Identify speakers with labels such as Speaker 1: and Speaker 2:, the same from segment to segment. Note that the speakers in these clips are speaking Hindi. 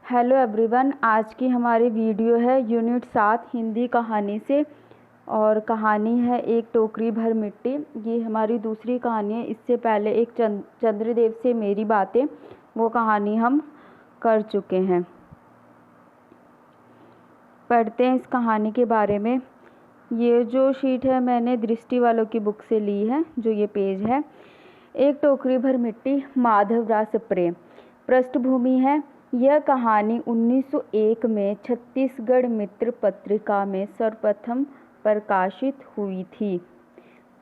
Speaker 1: हेलो एवरीवन, आज की हमारी वीडियो है यूनिट 7 हिंदी कहानी से। और कहानी है एक टोकरी भर मिट्टी। ये हमारी दूसरी कहानी है। इससे पहले एक चंद्रदेव से मेरी बातें, वो कहानी हम कर चुके हैं। पढ़ते हैं इस कहानी के बारे में। ये जो शीट है मैंने दृष्टि वालों की बुक से ली है, जो ये पेज है। एक टोकरी भर मिट्टी, माधवराव प्रेम। पृष्ठभूमि है, यह कहानी 1901 में छत्तीसगढ़ मित्र पत्रिका में सर्वप्रथम प्रकाशित हुई थी।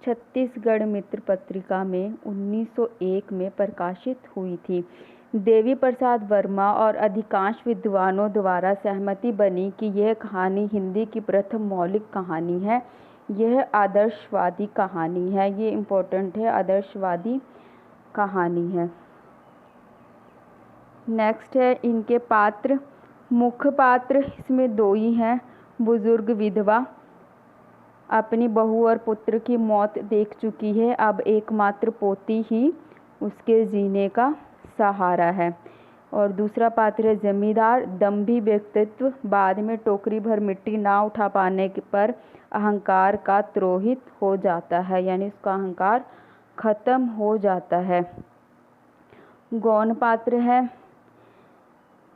Speaker 1: छत्तीसगढ़ मित्र पत्रिका में 1901 में प्रकाशित हुई थी। देवी प्रसाद वर्मा और अधिकांश विद्वानों द्वारा सहमति बनी कि यह कहानी हिंदी की प्रथम मौलिक कहानी है। यह आदर्शवादी कहानी है। ये इम्पोर्टेंट है, आदर्शवादी कहानी है। नेक्स्ट है इनके पात्र। मुख्य पात्र इसमें दो ही हैं। बुजुर्ग विधवा अपनी बहू और पुत्र की मौत देख चुकी है। अब एकमात्र पोती ही उसके जीने का सहारा है। और दूसरा पात्र है जमींदार, दंभी व्यक्तित्व। बाद में टोकरी भर मिट्टी ना उठा पाने पर अहंकार का त्रोहित हो जाता है, यानी उसका अहंकार खत्म हो जाता है। गौण पात्र है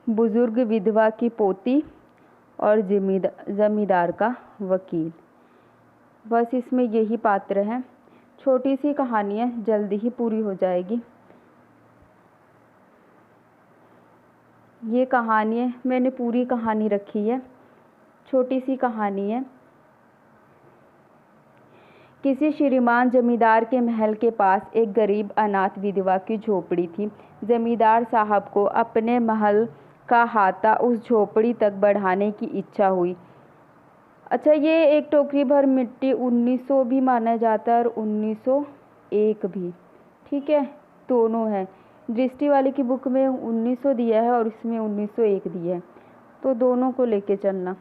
Speaker 1: बुजुर्ग विधवा की पोती और जमींदार का वकील। बस इसमें यही पात्र हैं। छोटी सी कहानी है, जल्दी ही पूरी हो जाएगी। ये कहानी है, मैंने पूरी कहानी रखी है। छोटी सी कहानी है। किसी श्रीमान जमींदार के महल के पास एक गरीब अनाथ विधवा की झोपड़ी थी। जमींदार साहब को अपने महल का हाथा उस झोपड़ी तक बढ़ाने की इच्छा हुई। अच्छा, ये एक टोकरी भर मिट्टी 1900 भी माना जाता है और 1901 भी, ठीक है, दोनों है। दृष्टि वाले की बुक में 1900 दिया है और इसमें 1901 दिया है, तो दोनों को लेके चलना।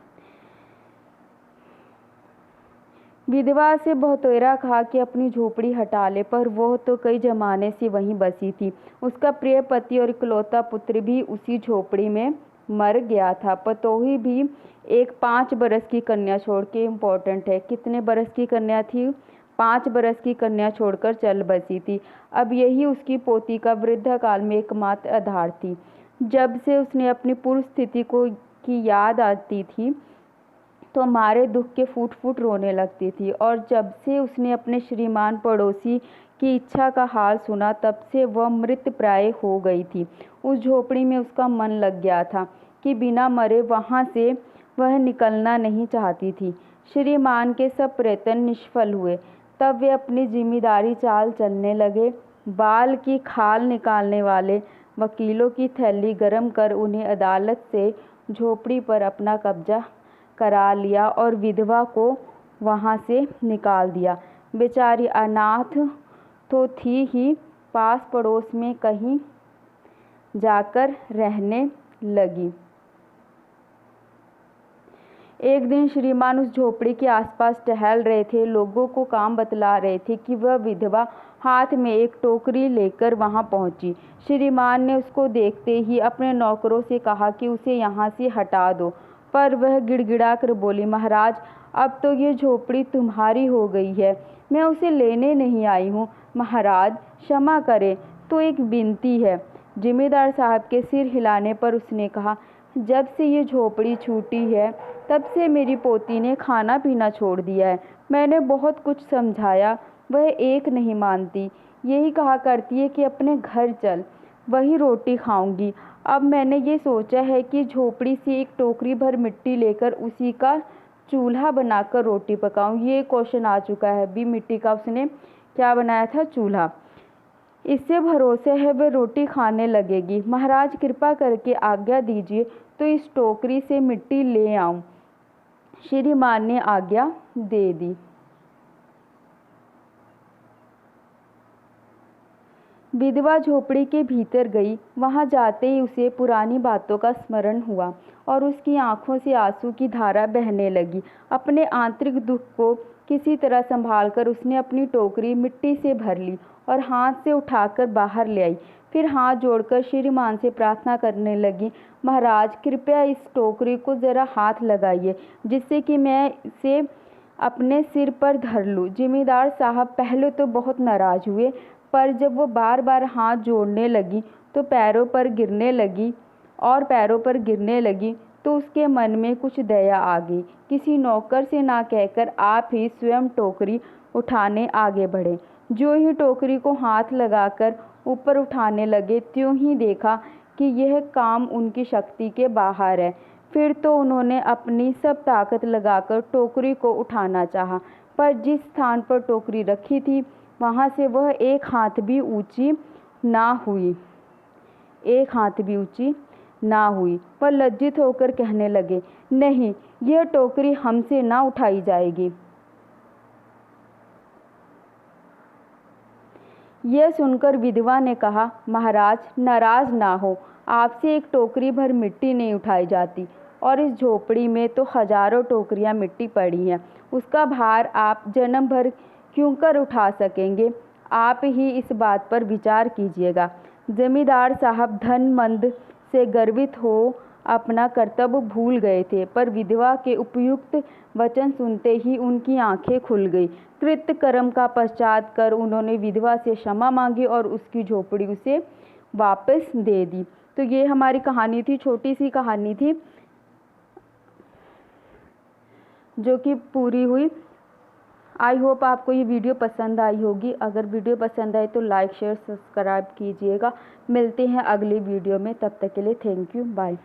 Speaker 1: विधवा से बहुतेरा कहा कि अपनी झोपड़ी हटा ले, पर वह तो कई जमाने से वहीं बसी थी। उसका प्रिय पति और इकलौता पुत्र भी उसी झोपड़ी में मर गया था। पतोही भी एक 5 बरस की कन्या छोड़ के, इम्पोर्टेंट है, कितने बरस की कन्या थी? 5 बरस की कन्या छोड़कर चल बसी थी। अब यही उसकी पोती का वृद्ध काल में एकमात्र आधार थी। जब से उसने अपनी पूर्व स्थिति की याद आती थी तो मारे दुख के फूट फूट रोने लगती थी। और जब से उसने अपने श्रीमान पड़ोसी की इच्छा का हाल सुना, तब से वह मृत प्राय हो गई थी। उस झोपड़ी में उसका मन लग गया था कि बिना मरे वहाँ से वह निकलना नहीं चाहती थी। श्रीमान के सब प्रयत्न निष्फल हुए। तब वे अपनी जिम्मेदारी चाल चलने लगे। बाल की खाल निकालने वाले वकीलों की थैली गरम कर उन्हें अदालत से झोपड़ी पर अपना कब्जा करा लिया और विधवा को वहाँ से निकाल दिया। बेचारी अनाथ तो थी ही, पास पड़ोस में कहीं जाकर रहने लगी। एक दिन श्रीमान उस झोपड़ी के आसपास टहल रहे थे। लोगों को काम बतला रहे थे कि वह विधवा हाथ में एक टोकरी लेकर वहां पहुंची। श्रीमान ने उसको देखते ही अपने नौकरों से कहा कि उसे यहाँ से हटा दो, पर वह गिड़गिड़ा कर बोली, महाराज, अब तो ये झोपड़ी तुम्हारी हो गई है, मैं उसे लेने नहीं आई हूँ। महाराज क्षमा करें, तो एक विनती है। जिम्मेदार साहब के सिर हिलाने पर उसने कहा, जब से ये झोपड़ी छूटी है तब से मेरी पोती ने खाना पीना छोड़ दिया है। मैंने बहुत कुछ समझाया, वह एक नहीं मानती। यही कहा करती है कि अपने घर चल, वही रोटी खाऊंगी। अब मैंने ये सोचा है कि झोपड़ी से एक टोकरी भर मिट्टी लेकर उसी का चूल्हा बनाकर रोटी पकाऊं। ये क्वेश्चन आ चुका है भी, मिट्टी का उसने क्या बनाया था? चूल्हा। इससे भरोसे है वह रोटी खाने लगेगी। महाराज कृपा करके आज्ञा दीजिए तो इस टोकरी से मिट्टी ले आऊं। श्रीमान ने आज्ञा दे दी। विधवा झोपड़ी के भीतर गई। वहां जाते ही उसे पुरानी बातों का स्मरण हुआ और उसकी आंखों से आंसू की धारा बहने लगी। अपने आंतरिक दुख को किसी तरह संभालकर उसने अपनी टोकरी मिट्टी से भर ली और हाथ से उठाकर बाहर ले आई। फिर हाथ जोड़कर श्रीमान से प्रार्थना करने लगी, महाराज कृपया इस टोकरी को ज़रा हाथ लगाइए जिससे कि मैं इसे अपने सिर पर धर लूँ। जमींदार साहब पहले तो बहुत नाराज़ हुए, पर जब वो बार बार हाथ जोड़ने लगी तो पैरों पर गिरने लगी तो उसके मन में कुछ दया आ गई। किसी नौकर से ना कहकर आप ही स्वयं टोकरी उठाने आगे बढ़े। जो ही टोकरी को हाथ लगाकर ऊपर उठाने लगे, त्यों ही देखा कि यह काम उनकी शक्ति के बाहर है। फिर तो उन्होंने अपनी सब ताकत लगाकर टोकरी को उठाना चाहा, पर जिस स्थान पर टोकरी रखी थी वहाँ से वह एक हाथ भी ऊंची ना हुई। वह लज्जित होकर कहने लगे, नहीं, यह टोकरी हमसे ना उठाई जाएगी। यह सुनकर विधवा ने कहा, महाराज नाराज ना हो, आपसे एक टोकरी भर मिट्टी नहीं उठाई जाती, और इस झोपड़ी में तो हजारों टोकरियां मिट्टी पड़ी हैं, उसका भार आप जन्म भर क्यों कर उठा सकेंगे? आप ही इस बात पर विचार कीजिएगा। जमींदार साहब धनमंद से गर्वित हो अपना कर्तव्य भूल गए थे, पर विधवा के उपयुक्त वचन सुनते ही उनकी आंखें खुल गई। कृत्य कर्म का पश्चात कर उन्होंने विधवा से क्षमा मांगी और उसकी झोपड़ी उसे वापस दे दी। तो ये हमारी कहानी थी, छोटी सी कहानी थी जो कि पूरी हुई। आई होप आपको ये वीडियो पसंद आई होगी। अगर वीडियो पसंद आए तो लाइक शेयर सब्सक्राइब कीजिएगा। मिलते हैं अगली वीडियो में, तब तक के लिए थैंक यू, बाय।